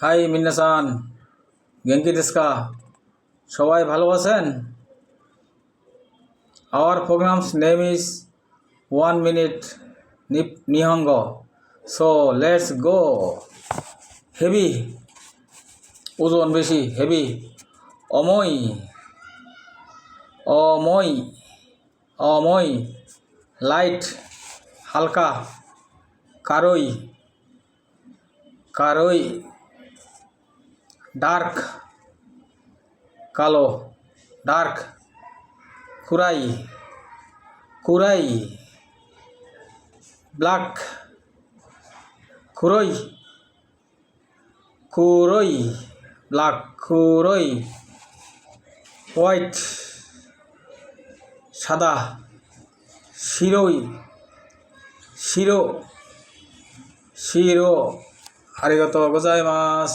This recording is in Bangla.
হাই মিন্নাসান, গেঙ্কি দেশকা সবাই ভালো আছেন? Our programs name is 1 minute নিহঙ্গ। So let's go. হেভি, ওজন বেশি, হেভি। অময়, অময়, অময়। লাইট, হালকা। কারই, কারই। ডার্ক, কালো, ডার্ক। কুরাই, কুরাই। ব্ল্যাক, কুরই, কুরই। ব্ল্যাক, কুরই। হোয়াইট, সাদা। শিরোই, শিরো, শিরো। আরিগাতো গোজাইমাস।